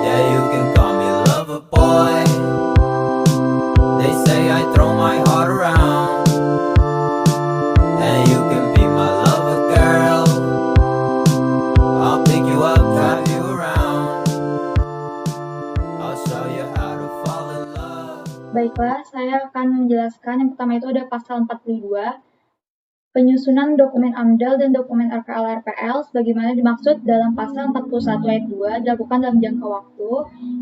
Yeah, you can call me lover boy. They say I throw my heart around, and you can be my lover girl. I'll pick you up, drive you around. I'll show you how to fall in love. Baiklah, saya akan menjelaskan. Yang pertama itu ada pasal 42, penyusunan dokumen AMDAL dan dokumen RKL-RPL sebagaimana dimaksud dalam pasal 41 ayat 2 dilakukan dalam jangka waktu.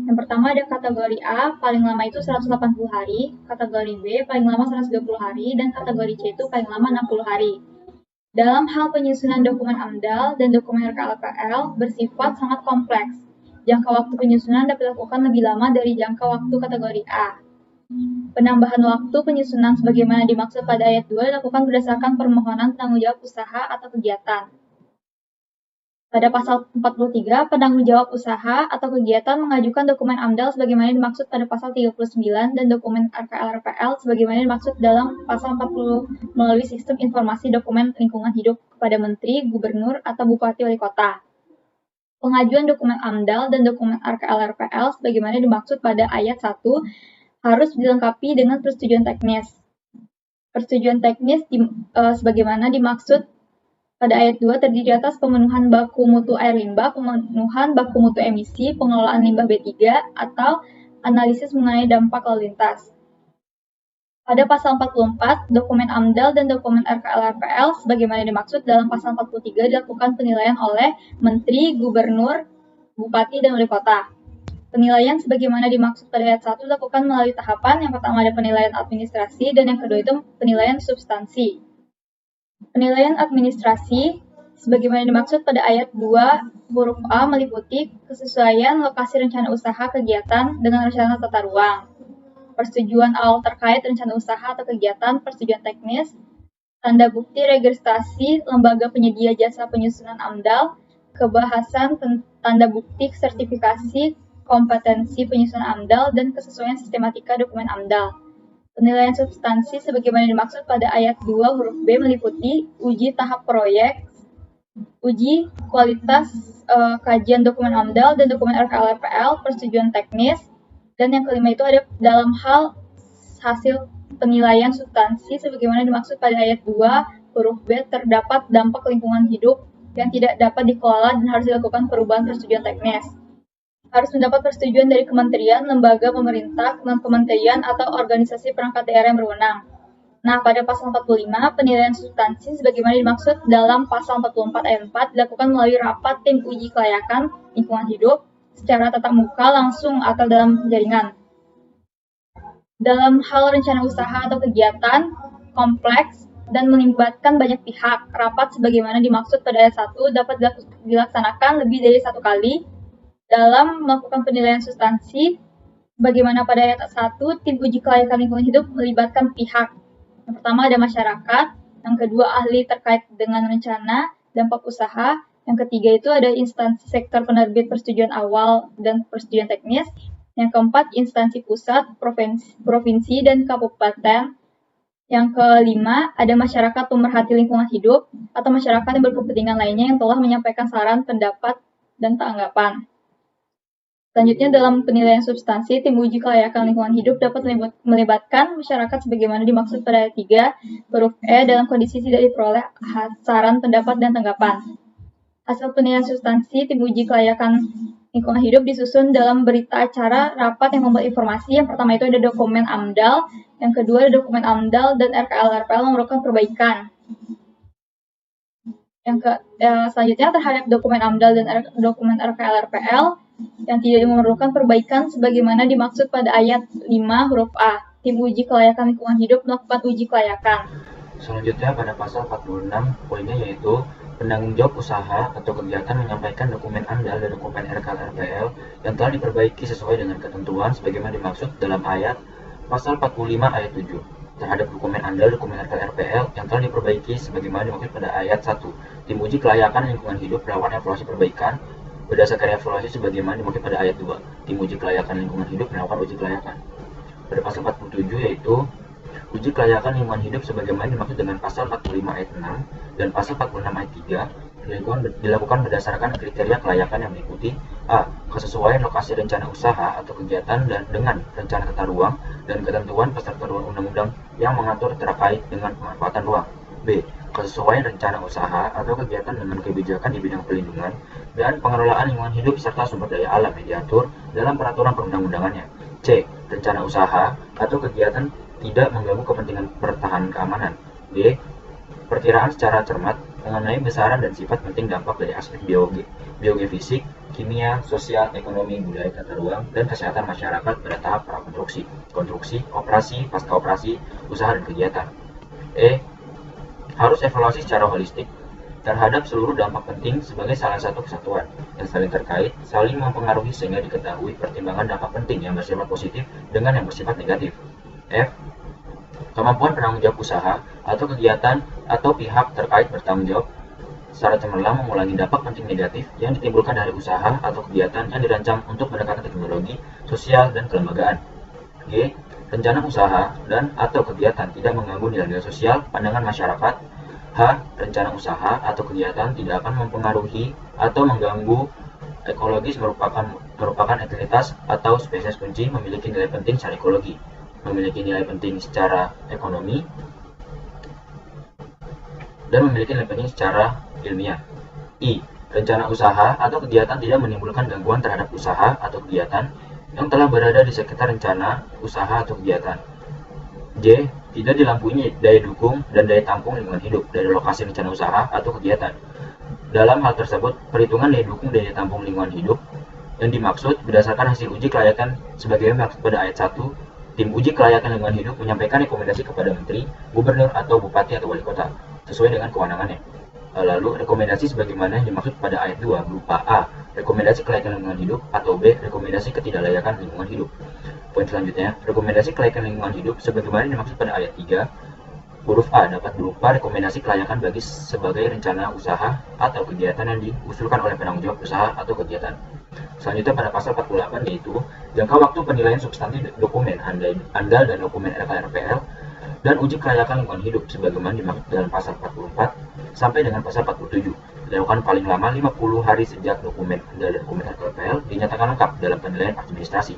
Yang pertama ada kategori A, paling lama itu 180 hari, kategori B, paling lama 120 hari, dan kategori C itu paling lama 60 hari. Dalam hal penyusunan dokumen AMDAL dan dokumen RKL-RPL bersifat sangat kompleks. Jangka waktu penyusunan dapat dilakukan lebih lama dari jangka waktu kategori A. Penambahan waktu penyusunan sebagaimana dimaksud pada ayat 2 dilakukan berdasarkan permohonan penanggung jawab usaha atau kegiatan. Pada pasal 43, penanggung jawab usaha atau kegiatan mengajukan dokumen AMDAL sebagaimana dimaksud pada pasal 39 dan dokumen RKL-RPL sebagaimana dimaksud dalam pasal 40 melalui sistem informasi dokumen lingkungan hidup kepada Menteri, Gubernur, atau Bupati Wali Kota. Pengajuan dokumen AMDAL dan dokumen RKL-RPL sebagaimana dimaksud pada ayat 1 harus dilengkapi dengan persetujuan teknis. Persetujuan teknis sebagaimana dimaksud pada ayat 2 terdiri atas pemenuhan baku mutu air limbah, pemenuhan baku mutu emisi, pengelolaan limbah B3, atau analisis mengenai dampak lalu lintas. Pada pasal 44, dokumen AMDAL dan dokumen RKL-RPL sebagaimana dimaksud dalam pasal 43 dilakukan penilaian oleh Menteri, Gubernur, Bupati, dan Wali Kota. Penilaian sebagaimana dimaksud pada ayat 1 dilakukan melalui tahapan. Yang pertama ada penilaian administrasi dan yang kedua itu penilaian substansi. Penilaian administrasi sebagaimana dimaksud pada ayat 2 huruf A meliputi kesesuaian lokasi rencana usaha kegiatan dengan rencana tata ruang, persetujuan awal terkait rencana usaha atau kegiatan, persetujuan teknis, tanda bukti registrasi lembaga penyedia jasa penyusunan AMDAL, kebahasan tanda bukti sertifikasi kompetensi penyusunan AMDAL, dan kesesuaian sistematika dokumen AMDAL. Penilaian substansi sebagaimana dimaksud pada ayat 2 huruf B meliputi uji tahap proyek, uji kualitas kajian dokumen AMDAL dan dokumen RKL-RPL, persetujuan teknis, dan yang kelima itu ada dalam hal hasil penilaian substansi sebagaimana dimaksud pada ayat 2 huruf B terdapat dampak lingkungan hidup yang tidak dapat dikelola dan harus dilakukan perubahan persetujuan teknis. Harus mendapat persetujuan dari kementerian, lembaga pemerintah, kementerian, atau organisasi perangkat daerah yang berwenang. Nah, pada pasal 45, penilaian substansi sebagaimana dimaksud dalam pasal 44 ayat 4 dilakukan melalui rapat tim uji kelayakan lingkungan hidup secara tatap muka langsung atau dalam jaringan. Dalam hal rencana usaha atau kegiatan kompleks dan melibatkan banyak pihak, rapat sebagaimana dimaksud pada ayat 1 dapat dilaksanakan lebih dari satu kali. Dalam melakukan penilaian substansi, bagaimana pada ayat 1, tim uji kelayakan lingkungan hidup melibatkan pihak. Yang pertama ada masyarakat, yang kedua ahli terkait dengan rencana, dampak usaha, yang ketiga itu ada instansi sektor penerbit persetujuan awal dan persetujuan teknis, yang keempat instansi pusat, provinsi, dan kabupaten, yang kelima ada masyarakat pemerhati lingkungan hidup atau masyarakat yang berkepentingan lainnya yang telah menyampaikan saran, pendapat, dan tanggapan. Selanjutnya dalam penilaian substansi, tim uji kelayakan lingkungan hidup dapat melibatkan masyarakat sebagaimana dimaksud pada ayat 3 huruf E dalam kondisi tidak diperoleh saran, pendapat, dan tanggapan. Hasil penilaian substansi, tim uji kelayakan lingkungan hidup disusun dalam berita acara rapat yang membuat informasi. Yang pertama itu ada dokumen AMDAL, yang kedua ada dokumen AMDAL dan RKL-RPL yang memerlukan perbaikan. Selanjutnya terhadap dokumen AMDAL dan dokumen RKL-RPL yang tidak memerlukan perbaikan sebagaimana dimaksud pada ayat 5 huruf A. Tim uji kelayakan lingkungan hidup melakukan uji kelayakan. Selanjutnya pada pasal 46 poinnya yaitu penanggung jawab usaha atau kegiatan menyampaikan dokumen AMDAL dan dokumen RKL-RPL yang telah diperbaiki sesuai dengan ketentuan sebagaimana dimaksud dalam ayat pasal 45 ayat 7. Terhadap dokumen AMDAL, dokumen RKL-RPL yang telah diperbaiki sebagaimana dimaksud pada ayat 1. Tim uji kelayakan lingkungan hidup melakukan evaluasi perbaikan berdasarkan evaluasi sebagaimana dimaksud pada ayat 2. Tim uji kelayakan lingkungan hidup melakukan uji kelayakan. Pada pasal 47 yaitu uji kelayakan lingkungan hidup sebagaimana dimaksud dengan pasal 45 ayat 6 dan pasal 46 ayat 3 dilakukan berdasarkan kriteria kelayakan yang meliputi A. Kesesuaian lokasi rencana usaha atau kegiatan dengan rencana tata ruang dan ketentuan persetujuan undang-undang yang mengatur terkait dengan pemanfaatan ruang. B. Kesesuaian rencana usaha atau kegiatan dengan kebijakan di bidang pelindungan dan pengelolaan lingkungan hidup serta sumber daya alam yang diatur dalam peraturan perundang-undangannya. C. Rencana usaha atau kegiatan tidak mengganggu kepentingan pertahanan keamanan. D. Perkiraan secara cermat mengenai besaran dan sifat penting dampak dari aspek biofisik, kimia, sosial, ekonomi, budaya, tata ruang, dan kesehatan masyarakat pada tahap prakonstruksi, konstruksi, operasi, pasca operasi, usaha dan kegiatan. E. Harus evaluasi secara holistik terhadap seluruh dampak penting sebagai salah satu kesatuan yang saling terkait, saling mempengaruhi sehingga diketahui pertimbangan dampak penting yang bersifat positif dengan yang bersifat negatif. F. Kemampuan penanggung jawab usaha atau kegiatan atau pihak terkait bertanggung jawab secara cemerlang mengulangi dampak penting negatif yang ditimbulkan dari usaha atau kegiatan yang dirancang untuk pendekatan teknologi, sosial, dan kelembagaan. G. Rencana usaha dan atau kegiatan tidak mengganggu nilai-nilai sosial pandangan masyarakat. H. Rencana usaha atau kegiatan tidak akan mempengaruhi atau mengganggu ekologis merupakan entitas atau spesies kunci memiliki nilai penting secara ekologi, memiliki nilai penting secara ekonomi, dan memiliki nilai penting secara ilmiah. I. Rencana usaha atau kegiatan tidak menimbulkan gangguan terhadap usaha atau kegiatan yang telah berada di sekitar rencana usaha atau kegiatan. J. Tidak dilampaui daya dukung dan daya tampung lingkungan hidup dari lokasi rencana usaha atau kegiatan. Dalam hal tersebut, perhitungan daya dukung dan daya tampung lingkungan hidup yang dimaksud berdasarkan hasil uji kelayakan sebagaimana dimaksud pada ayat 1. Tim uji kelayakan lingkungan hidup menyampaikan rekomendasi kepada menteri, gubernur, atau bupati atau wali kota sesuai dengan kewenangannya. Lalu, rekomendasi sebagaimana yang dimaksud pada ayat 2 berupa A. Rekomendasi kelayakan lingkungan hidup atau B. Rekomendasi ketidaklayakan lingkungan hidup. Poin selanjutnya, rekomendasi kelayakan lingkungan hidup sebagaimana yang dimaksud pada ayat 3 huruf A dapat berupa rekomendasi kelayakan bagi sebagai rencana usaha atau kegiatan yang diusulkan oleh penanggung jawab usaha atau kegiatan. Selanjutnya pada pasal 48 yaitu jangka waktu penilaian substansi dokumen ANDAL dan dokumen RKRPL dan uji kelayakan lingkungan hidup sebagaimana dimaksud dalam pasal 44 sampai dengan pasal 47 dilakukan paling lama 50 hari sejak dokumen ANDAL dan dokumen RKRPL dinyatakan lengkap dalam penilaian administrasi.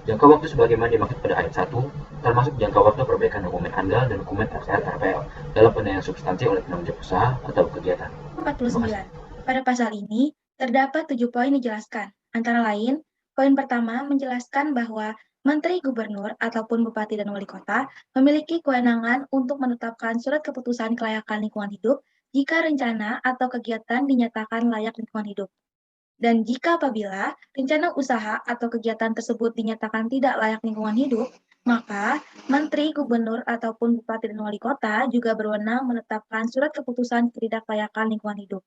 Jangka waktu sebagaimana dimaksud pada ayat 1 termasuk jangka waktu perbaikan dokumen ANDAL dan dokumen RKRPL dalam penilaian substansi oleh penanggung jawab usaha atau kegiatan. 49. Pada pasal ini, terdapat 7 poin dijelaskan. Antara lain, poin pertama menjelaskan bahwa Menteri Gubernur ataupun Bupati dan Wali Kota memiliki kewenangan untuk menetapkan surat keputusan kelayakan lingkungan hidup jika rencana atau kegiatan dinyatakan layak lingkungan hidup. Dan jika apabila rencana usaha atau kegiatan tersebut dinyatakan tidak layak lingkungan hidup, maka Menteri, Gubernur, ataupun Bupati dan Wali Kota juga berwenang menetapkan surat keputusan ketidaklayakan lingkungan hidup.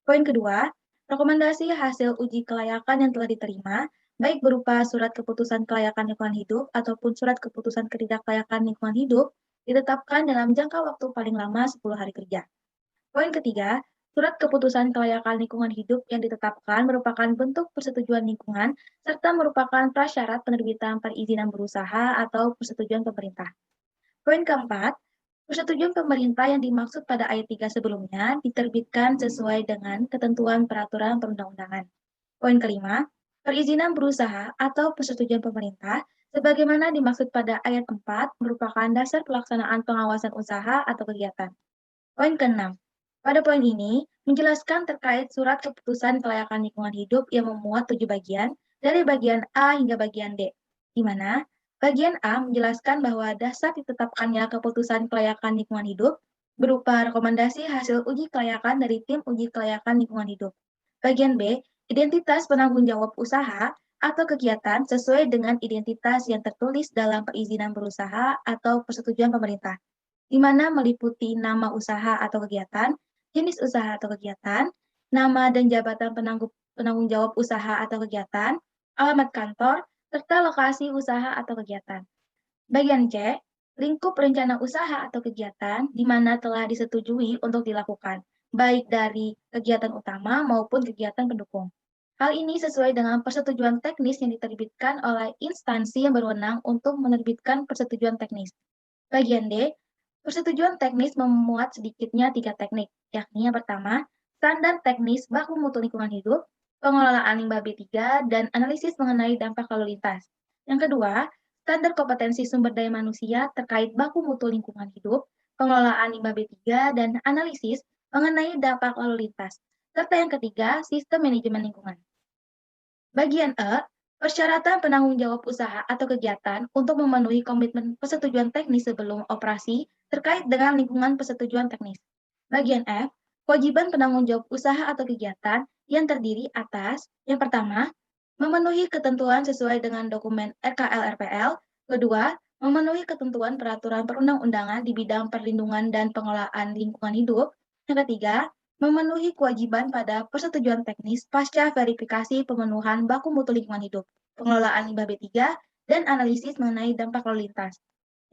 Poin kedua, rekomendasi hasil uji kelayakan yang telah diterima, baik berupa surat keputusan kelayakan lingkungan hidup ataupun surat keputusan ketidaklayakan lingkungan hidup, ditetapkan dalam jangka waktu paling lama 10 hari kerja. Poin ketiga, surat keputusan kelayakan lingkungan hidup yang ditetapkan merupakan bentuk persetujuan lingkungan serta merupakan prasyarat penerbitan perizinan berusaha atau persetujuan pemerintah. Poin keempat, persetujuan pemerintah yang dimaksud pada ayat 3 sebelumnya diterbitkan sesuai dengan ketentuan peraturan perundang-undangan. Poin kelima, perizinan berusaha atau persetujuan pemerintah sebagaimana dimaksud pada ayat 4 merupakan dasar pelaksanaan pengawasan usaha atau kegiatan. Poin keenam, pada poin ini menjelaskan terkait surat keputusan kelayakan lingkungan hidup yang memuat 7 bagian dari bagian A hingga bagian D, di mana bagian A menjelaskan bahwa dasar ditetapkannya keputusan kelayakan lingkungan hidup berupa rekomendasi hasil uji kelayakan dari tim uji kelayakan lingkungan hidup. Bagian B, identitas penanggung jawab usaha atau kegiatan sesuai dengan identitas yang tertulis dalam perizinan berusaha atau persetujuan pemerintah, di mana meliputi nama usaha atau kegiatan, jenis usaha atau kegiatan, nama dan jabatan penanggung jawab usaha atau kegiatan, alamat kantor, serta lokasi usaha atau kegiatan. Bagian C, lingkup rencana usaha atau kegiatan di mana telah disetujui untuk dilakukan, baik dari kegiatan utama maupun kegiatan pendukung. Hal ini sesuai dengan persetujuan teknis yang diterbitkan oleh instansi yang berwenang untuk menerbitkan persetujuan teknis. Bagian D, persetujuan teknis memuat sedikitnya 3 teknik, yakni yang pertama, standar teknis baku mutu lingkungan hidup, pengelolaan limbah B3, dan analisis mengenai dampak lalu lintas. Yang kedua, standar kompetensi sumber daya manusia terkait baku mutu lingkungan hidup, pengelolaan limbah B3, dan analisis mengenai dampak lalu lintas. Serta yang ketiga, sistem manajemen lingkungan. Bagian E, persyaratan penanggung jawab usaha atau kegiatan untuk memenuhi komitmen persetujuan teknis sebelum operasi terkait dengan lingkungan persetujuan teknis. Bagian F, kewajiban penanggung jawab usaha atau kegiatan yang terdiri atas, yang pertama, memenuhi ketentuan sesuai dengan dokumen RKL-RPL, kedua, memenuhi ketentuan peraturan perundang-undangan di bidang perlindungan dan pengelolaan lingkungan hidup, yang ketiga, memenuhi kewajiban pada persetujuan teknis pasca verifikasi pemenuhan baku mutu lingkungan hidup, pengelolaan limbah B3, dan analisis mengenai dampak lalu lintas.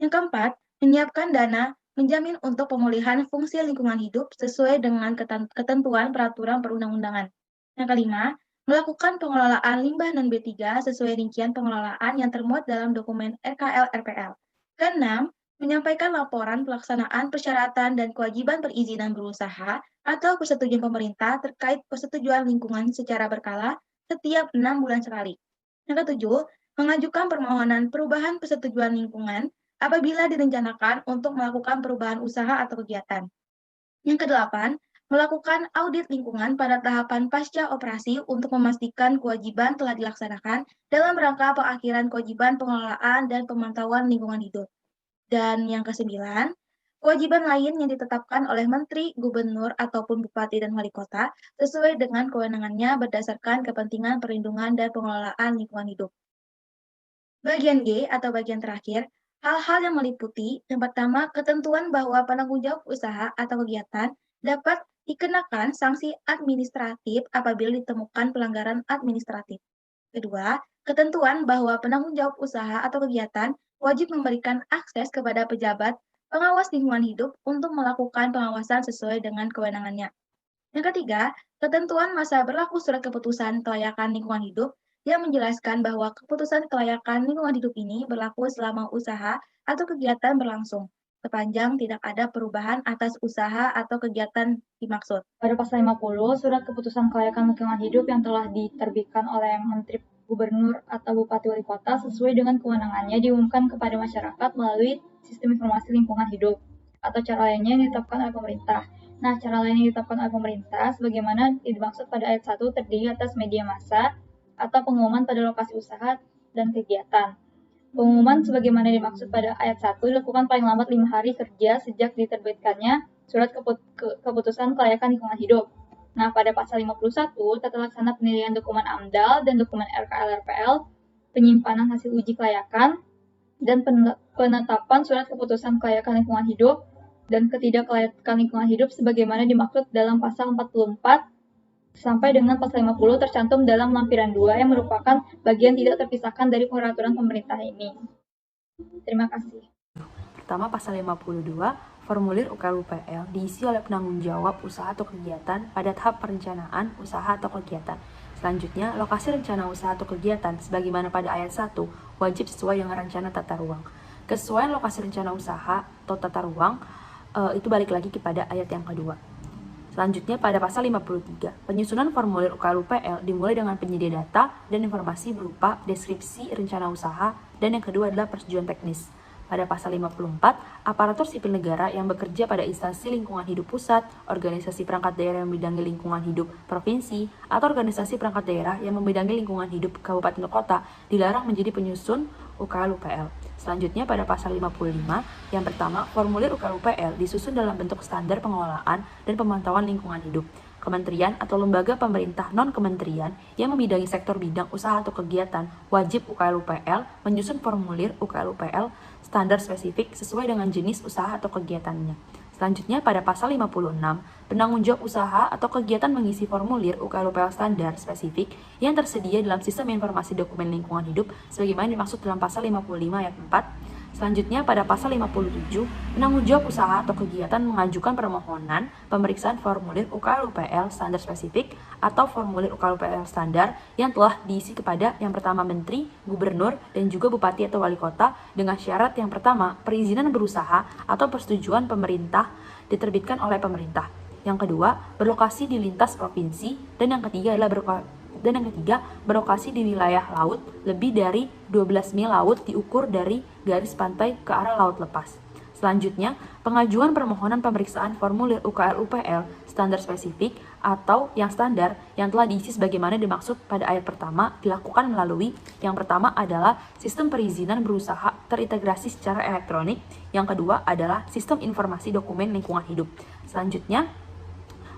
Yang keempat, menyiapkan dana menjamin untuk pemulihan fungsi lingkungan hidup sesuai dengan ketentuan peraturan perundang-undangan. Yang kelima, melakukan pengelolaan limbah non-B3 sesuai rincian pengelolaan yang termuat dalam dokumen RKL-RPL. Keenam, menyampaikan laporan pelaksanaan persyaratan dan kewajiban perizinan berusaha atau persetujuan pemerintah terkait persetujuan lingkungan secara berkala setiap 6 bulan sekali. Yang ketujuh, mengajukan permohonan perubahan persetujuan lingkungan apabila direncanakan untuk melakukan perubahan usaha atau kegiatan. Yang kedelapan, melakukan audit lingkungan pada tahapan pasca operasi untuk memastikan kewajiban telah dilaksanakan dalam rangka pengakhiran kewajiban pengelolaan dan pemantauan lingkungan hidup. Dan yang kesembilan, kewajiban lain yang ditetapkan oleh Menteri, Gubernur, ataupun Bupati dan Wali Kota sesuai dengan kewenangannya berdasarkan kepentingan perlindungan dan pengelolaan lingkungan hidup. Bagian G atau bagian terakhir, hal-hal yang meliputi yang pertama, ketentuan bahwa penanggung jawab usaha atau kegiatan dapat dikenakan sanksi administratif apabila ditemukan pelanggaran administratif. Kedua, ketentuan bahwa penanggung jawab usaha atau kegiatan wajib memberikan akses kepada pejabat pengawas lingkungan hidup untuk melakukan pengawasan sesuai dengan kewenangannya. Yang ketiga, ketentuan masa berlaku surat keputusan kelayakan lingkungan hidup yang menjelaskan bahwa keputusan kelayakan lingkungan hidup ini berlaku selama usaha atau kegiatan berlangsung, sepanjang tidak ada perubahan atas usaha atau kegiatan dimaksud. Pada pasal 50, surat keputusan kelayakan lingkungan hidup yang telah diterbitkan oleh Menteri, Gubernur, atau Bupati Wali Kota sesuai dengan kewenangannya diumumkan kepada masyarakat melalui sistem informasi lingkungan hidup atau cara lainnya yang ditetapkan oleh pemerintah. Nah, cara lain yang ditetapkan oleh pemerintah sebagaimana dimaksud pada ayat 1 terdiri atas media massa atau pengumuman pada lokasi usaha dan kegiatan. Pengumuman sebagaimana dimaksud pada ayat 1 dilakukan paling lambat 5 hari kerja sejak diterbitkannya surat keputusan kelayakan lingkungan hidup. Nah, pada pasal 51, tata laksana penilaian dokumen AMDAL dan dokumen RKL-RPL, penyimpanan hasil uji kelayakan, dan penetapan surat keputusan kelayakan lingkungan hidup dan ketidaklayakan lingkungan hidup sebagaimana dimaksud dalam pasal 44 sampai dengan pasal 50 tercantum dalam lampiran 2 yang merupakan bagian tidak terpisahkan dari peraturan pemerintah ini. Terima kasih. Pertama, pasal 52, formulir UKL-UPL diisi oleh penanggung jawab usaha atau kegiatan pada tahap perencanaan usaha atau kegiatan. Selanjutnya, lokasi rencana usaha atau kegiatan sebagaimana pada ayat 1 wajib sesuai dengan rencana tata ruang. Kesesuaian lokasi rencana usaha atau tata ruang itu balik lagi kepada ayat yang kedua. Selanjutnya, pada pasal 53, penyusunan formulir UKL-UPL dimulai dengan penyedia data dan informasi berupa deskripsi rencana usaha, dan yang kedua adalah persetujuan teknis. Pada pasal 54, aparatur sipil negara yang bekerja pada instansi lingkungan hidup pusat, organisasi perangkat daerah yang membidangi lingkungan hidup provinsi, atau organisasi perangkat daerah yang membidangi lingkungan hidup kabupaten atau kota dilarang menjadi penyusun UKL-UPL. Selanjutnya, pada pasal 55, yang pertama, formulir UKL-UPL disusun dalam bentuk standar pengelolaan dan pemantauan lingkungan hidup. Kementerian atau lembaga pemerintah non-kementerian yang membidangi sektor bidang usaha atau kegiatan wajib UKL-UPL menyusun formulir UKL-UPL standar spesifik sesuai dengan jenis usaha atau kegiatannya. Selanjutnya, pada pasal 56, penanggung jawab usaha atau kegiatan mengisi formulir UKL-UPL standar spesifik yang tersedia dalam sistem informasi dokumen lingkungan hidup sebagaimana dimaksud dalam pasal 55 ayat 4. Selanjutnya, pada pasal 57, penanggung jawab usaha atau kegiatan mengajukan permohonan pemeriksaan formulir UKL-UPL standar spesifik atau formulir UKL-UPL standar yang telah diisi kepada yang pertama Menteri, Gubernur, dan juga Bupati atau Wali Kota dengan syarat yang pertama, perizinan berusaha atau persetujuan pemerintah diterbitkan oleh pemerintah. Yang kedua, berlokasi di lintas provinsi, dan yang ketiga adalah Dan yang ketiga, berlokasi di wilayah laut lebih dari 12 mil laut diukur dari garis pantai ke arah laut lepas. Selanjutnya, pengajuan permohonan pemeriksaan formulir UKL-UPL standar spesifik atau yang standar yang telah diisi sebagaimana dimaksud pada ayat pertama dilakukan melalui yang pertama adalah sistem perizinan berusaha terintegrasi secara elektronik, yang kedua adalah sistem informasi dokumen lingkungan hidup. Selanjutnya,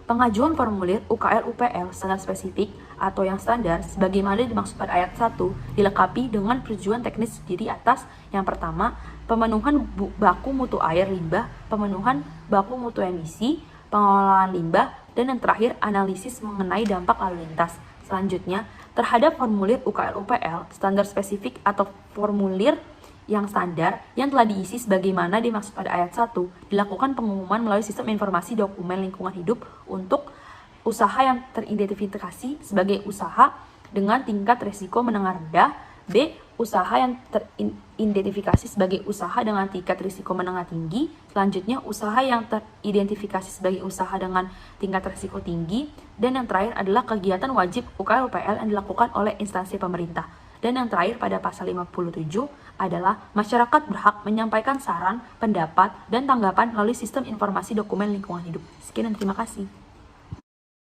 pengajuan formulir UKL-UPL standar spesifik atau yang standar sebagaimana dimaksud pada ayat 1 dilengkapi dengan persetujuan teknis di atas. Yang pertama, pemenuhan baku mutu air limbah, pemenuhan baku mutu emisi, pengelolaan limbah, dan yang terakhir analisis mengenai dampak lalu lintas. Selanjutnya, terhadap formulir UKL-UPL standar spesifik atau formulir yang standar yang telah diisi sebagaimana dimaksud pada ayat 1 dilakukan pengumuman melalui sistem informasi dokumen lingkungan hidup untuk usaha yang teridentifikasi sebagai usaha dengan tingkat risiko menengah rendah. B. Usaha yang teridentifikasi sebagai usaha dengan tingkat risiko menengah tinggi. Selanjutnya, usaha yang teridentifikasi sebagai usaha dengan tingkat risiko tinggi. Dan yang terakhir adalah kegiatan wajib UKL-UPL yang dilakukan oleh instansi pemerintah. Dan yang terakhir pada pasal 57 adalah masyarakat berhak menyampaikan saran, pendapat, dan tanggapan melalui sistem informasi dokumen lingkungan hidup. Sekian dan terima kasih.